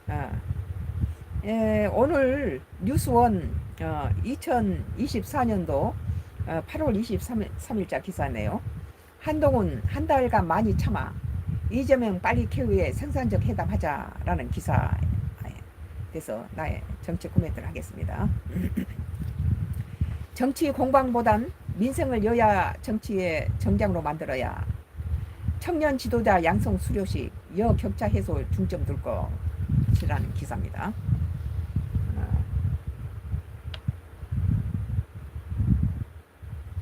아, 오늘 뉴스원 2024년도 8월 23일자 기사네요. 한동훈 한 달간 많이 참아 이재명 빨리 케어에 생산적 회담하자라는 기사에 대해서 나의 정치 코멘트를 하겠습니다. 정치 공방보단 민생을 여야 정치의 정장으로 만들어야 청년 지도자 양성 수료식 여격차 해소 중점 둘 것이라는 기사입니다.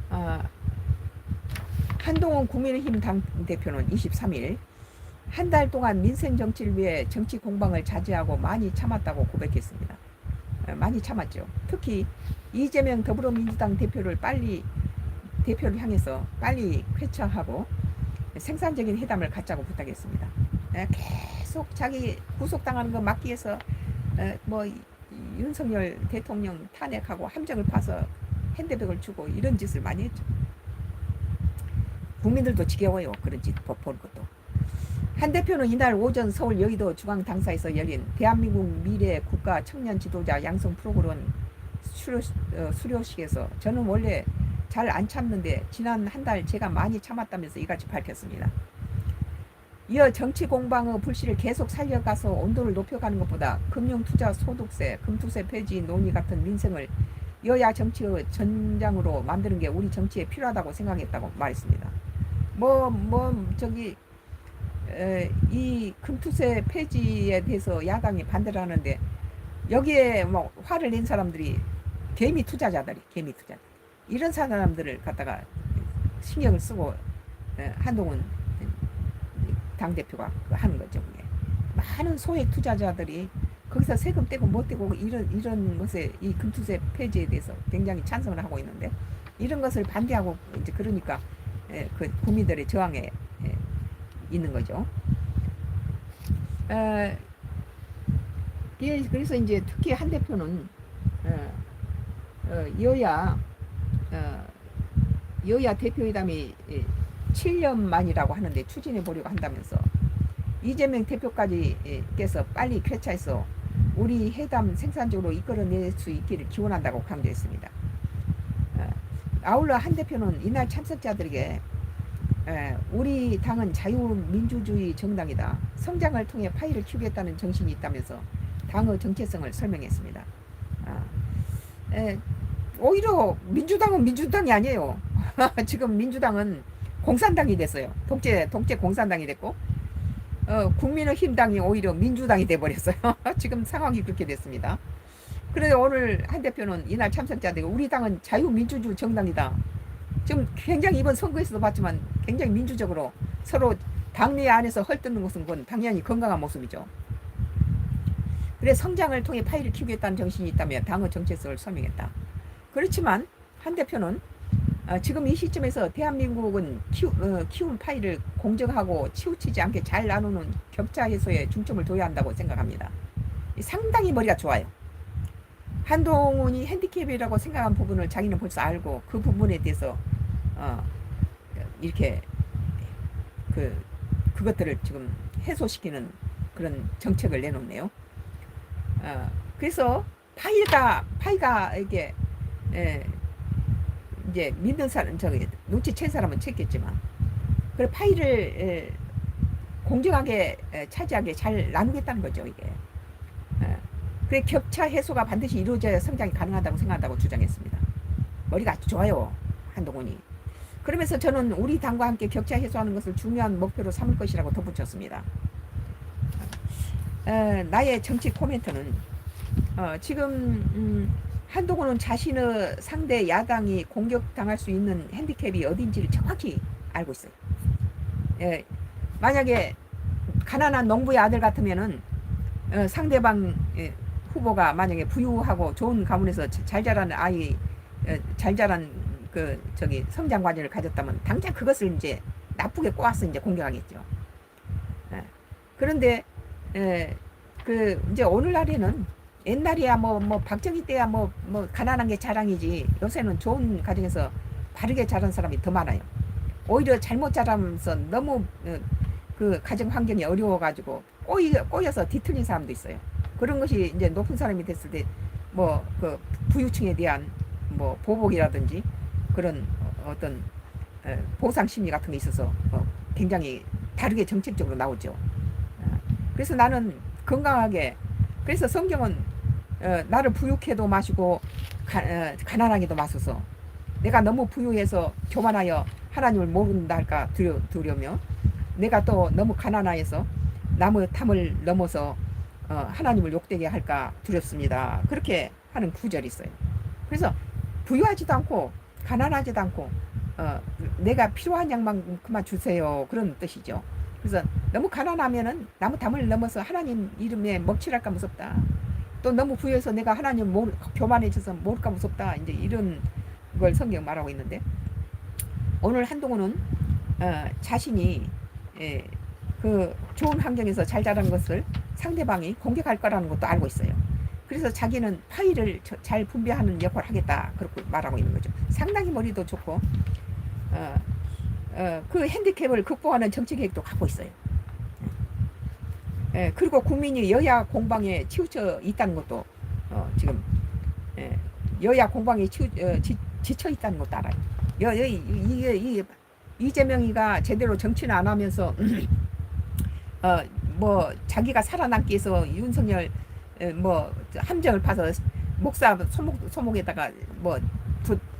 어, 한동훈 국민의힘 당대표는 23일 한 달 동안 민생 정치를 위해 정치 공방을 자제하고 많이 참았다고 고백했습니다. 많이 참았죠. 특히 이재명 더불어민주당 대표를 향해서 빨리 쾌차하고 생산적인 회담을 갖자고 부탁했습니다. 계속 자기 구속당하는 거 막기 위해서 뭐 윤석열 대통령 탄핵하고 함정을 파서 핸드백을 주고 이런 짓을 많이 했죠. 국민들도 지겨워요. 그런 짓 보는 것도. 한 대표는 이날 오전 서울 여의도 중앙당사에서 열린 대한민국 미래 국가 청년 지도자 양성 프로그램 수료식에서 저는 원래 잘 안 참는데 지난 한 달 제가 많이 참았다면서 이같이 밝혔습니다. 이어 정치 공방의 불씨를 계속 살려가서 온도를 높여가는 것보다 금융투자 소득세, 금투세 폐지 논의 같은 민생을 여야 정치의 전장으로 만드는 게 우리 정치에 필요하다고 생각했다고 말했습니다. 이 금투세 폐지에 대해서 야당이 반대를 하는데 여기에 뭐 화를 낸 사람들이 개미 투자자들 이런 사람들을 갖다가 신경을 쓰고 한동훈 당대표가 하는 거죠. 많은 소액 투자자들이 거기서 세금 떼고 못 떼고 이런 것에 이 금투세 폐지에 대해서 굉장히 찬성을 하고 있는데 이런 것을 반대하고 이제 그러니까 그 국민들의 저항에 있는 거죠. 그래서 이제 특히 한 대표는 여야 대표회담이 7년 만이라고 하는데 추진해 보려고 한다면서 이재명 대표까지께서 빨리 쾌차해서 우리 회담 생산적으로 이끌어낼 수 있기를 기원한다고 강조했습니다. 아울러 한 대표는 이날 참석자들에게 우리 당은 자유민주주의 정당이다. 성장을 통해 파이를 키우겠다는 정신이 있다면서 당의 정체성을 설명했습니다. 오히려 민주당은 민주당이 아니에요. 지금 민주당은 공산당이 됐어요. 독재 공산당이 됐고 국민의힘 당이 오히려 민주당이 돼버렸어요. 지금 상황이 그렇게 됐습니다. 그래서 오늘 한 대표는 이날 참석자들에게 우리 당은 자유민주주의 정당이다. 지금 굉장히 이번 선거에서도 봤지만 굉장히 민주적으로 서로 당내 안에서 헐뜯는 것은 그건 당연히 건강한 모습이죠. 그래서 성장을 통해 파이를 키우겠다는 정신이 있다며 당의 정체성을 설명했다. 그렇지만 한 대표는 지금 이 시점에서 대한민국은 키운 파이를 공정하고 치우치지 않게 잘 나누는 격차 해소에 중점을 둬야 한다고 생각합니다. 상당히 머리가 좋아요. 한동훈이 핸디캡이라고 생각한 부분을 자기는 벌써 알고 그 부분에 대해서 이렇게 그것들을 지금 해소시키는 그런 정책을 내놓네요. 그래서 파이가 이게 이제 믿는 사람 눈치챈 사람은 챘겠지만 그래 파이를 공정하게 차지하게 잘 나누겠다는 거죠 이게. 그래 격차 해소가 반드시 이루어져야 성장이 가능하다고 생각한다고 주장했습니다. 머리가 아주 좋아요 한동훈이. 그러면서 저는 우리 당과 함께 격차 해소하는 것을 중요한 목표로 삼을 것이라고 덧붙였습니다. 나의 정치 코멘트는 지금 한동훈은 자신의 상대 야당이 공격당할 수 있는 핸디캡이 어딘지를 정확히 알고 있어요. 만약에 가난한 농부의 아들 같으면은 상대방 후보가 만약에 부유하고 좋은 가문에서 잘 자란 아이, 잘 자란 성장 과정을 가졌다면 당장 그것을 이제 나쁘게 꼬아서 이제 공격하겠죠. 그런데 이제 오늘날에는 옛날이야 뭐 박정희 때야 뭐 가난한 게 자랑이지 요새는 좋은 가정에서 바르게 자란 사람이 더 많아요. 오히려 잘못 자라면서 너무 그 가정 환경이 어려워가지고 꼬여서 뒤틀린 사람도 있어요. 그런 것이 이제 높은 사람이 됐을 때 뭐 그 부유층에 대한 뭐 보복이라든지 그런 어떤 보상 심리 같은 게 있어서 굉장히 다르게 정책적으로 나오죠. 그래서 나는 건강하게, 그래서 성경은 나를 부유케도 마시고 가난하게도 마소서. 내가 너무 부유해서 교만하여 하나님을 모른다 할까 두려며, 내가 또 너무 가난하여서 남의 탐을 넘어서 하나님을 욕되게 할까 두렵습니다. 그렇게 하는 구절이 있어요. 그래서 부유하지도 않고 가난하지도 않고 내가 필요한 양만 그만 주세요, 그런 뜻이죠. 그래서 너무 가난하면은 남의 탐을 넘어서 하나님 이름에 먹칠할까 무섭다. 또 너무 부유해서 내가 하나님 교만해져서 모를까 무섭다. 이제 이런 걸 성경 말하고 있는데, 오늘 한동훈은 자신이 그 좋은 환경에서 잘 자란 것을 상대방이 공격할 거라는 것도 알고 있어요. 그래서 자기는 파일을 잘 분배하는 역할을 하겠다, 그렇게 말하고 있는 거죠. 상당히 머리도 좋고 그 핸디캡을 극복하는 정치 계획도 갖고 있어요. 그리고 국민이 여야 공방에 치우쳐 있다는 것도 지금 여야 공방에 지쳐 있다는 것도 알아요. 이게 이재명이가 제대로 정치는 안 하면서 뭐 자기가 살아남기 위해서 윤석열 뭐 함정을 파서 목사 소목에다가 뭐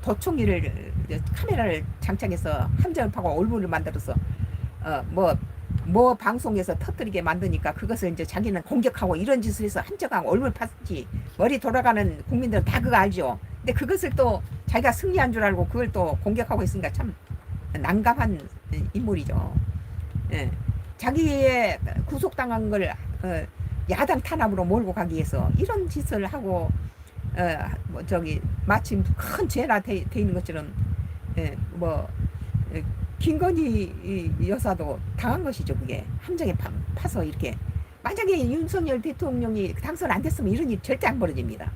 도청기를 카메라를 장착해서 함정을 파고 얼굴을 만들어서 뭐 방송에서 터뜨리게 만드니까 그것을 이제 자기는 공격하고 이런 짓을 해서 함정하고 얼굴 팠지. 머리 돌아가는 국민들은 다 그거 알죠. 근데 그것을 또 자기가 승리한 줄 알고 그걸 또 공격하고 있으니까 참 난감한 인물이죠. 예. 자기의 구속당한 걸 야당 탄압으로 몰고 가기 위해서 이런 짓을 하고 뭐 저기 마침 큰 죄나 돼 있는 것처럼 김건희 여사도 당한 것이죠. 그게 함정에 파서 이렇게. 만약에 윤석열 대통령이 당선 안 됐으면 이런 일 절대 안 벌어집니다.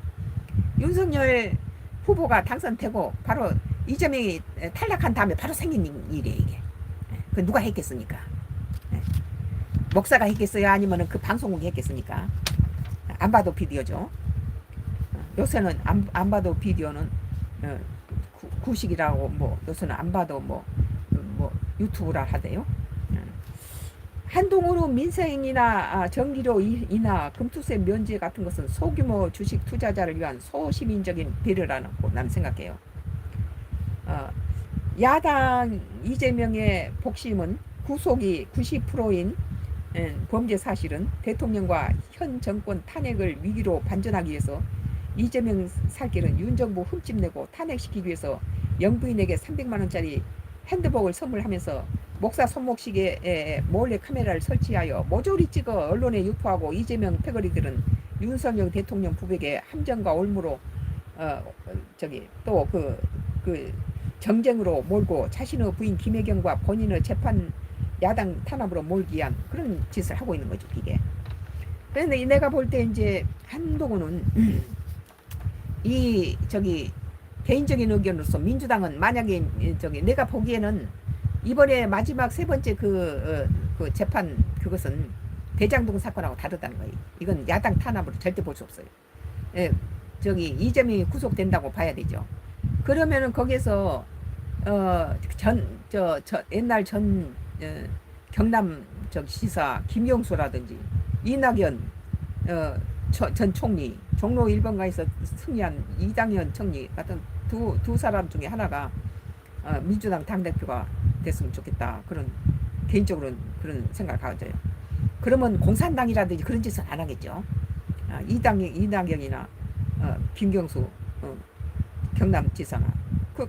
윤석열 후보가 당선되고 바로 이재명이 탈락한 다음에 바로 생긴 일이에요, 이게. 그 누가 했겠습니까? 목사가 했겠어요? 아니면 그 방송국이 했겠습니까? 안 봐도 비디오죠. 요새는 안 봐도 비디오는 구식이라고, 뭐 요새는 안 봐도 뭐 유튜브라 하대요. 한동훈은 민생이나 전기료 인하, 금투세 면제 같은 것은 소규모 주식 투자자를 위한 소시민적인 배려라고 나는 생각해요. 야당 이재명의 복심은 구속이 90%인 범죄 사실은 대통령과 현 정권 탄핵을 위기로 반전하기 위해서 이재명 살 길은 윤 정부 흠집내고 탄핵시키기 위해서 영부인에게 300만 원짜리 핸드복을 선물하면서 목사 손목시계에 몰래 카메라를 설치하여 모조리 찍어 언론에 유포하고 이재명 패거리들은 윤석열 대통령 부백에 함정과 올무로 또 그 정쟁으로 몰고 자신의 부인 김혜경과 본인의 재판 야당 탄압으로 몰기 위한 그런 짓을 하고 있는 거죠, 이게. 그런데 내가 볼 때 이제 한동훈은 개인적인 의견으로서 민주당은 만약에 내가 보기에는 이번에 마지막 세 번째 그 재판 그것은 대장동 사건하고 다르다는 거예요. 이건 야당 탄압으로 절대 볼 수 없어요. 이재명이 구속된다고 봐야 되죠. 그러면은 거기서 옛날 경남 시사 김영수라든지 이낙연 전 총리, 종로 1번가에서 승리한 이당현 총리 같은 두 사람 중에 하나가 민주당 당대표가 됐으면 좋겠다. 개인적으로는 그런 생각을 가져요. 그러면 공산당이라든지 그런 짓은 안 하겠죠. 이낙연이나 김경수 경남지사나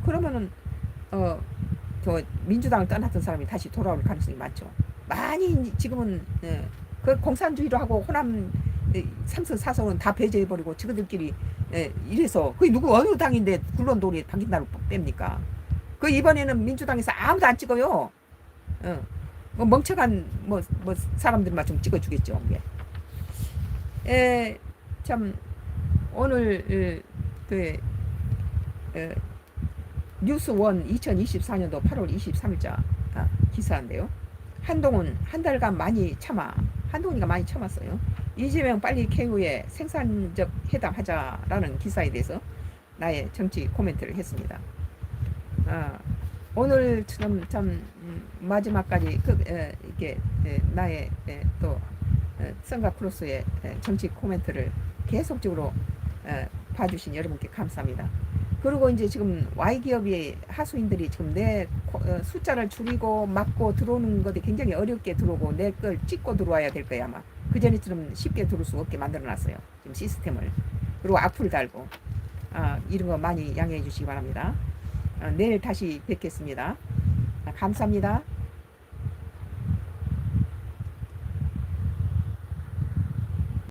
그러면은 민주당을 떠났던 사람이 다시 돌아올 가능성이 많죠. 많이 지금은 그 공산주의로 하고 호남 3선 4선은 다 배제해버리고 지그들끼리 이래서 그게 어느 당인데 굴론돌이 당긴다로 뺍니까? 그 이번에는 민주당에서 아무도 안 찍어요. 뭐 멍청한 사람들만 좀 찍어주겠죠. 참 오늘 뉴스원 2024년도 8월 23일자 기사인데요. 한동훈 한 달간 한동훈이가 많이 참았어요. 이재명 빨리 KO에 생산적 해당하자라는 기사에 대해서 나의 정치 코멘트를 했습니다. 아, 오늘 참 마지막까지 이렇게 나의 또 선과 크로스의 정치 코멘트를 계속적으로 봐주신 여러분께 감사합니다. 그리고 이제 지금 Y기업의 하수인들이 지금 내 숫자를 줄이고 막고 들어오는 것이 굉장히 어렵게 들어오고 내 걸 찍고 들어와야 될 거야 아마. 그전에처럼 쉽게 들어올 수 없게 만들어 놨어요. 지금 시스템을. 그리고 악플 달고. 이런 거 많이 양해해 주시기 바랍니다. 내일 다시 뵙겠습니다. 감사합니다.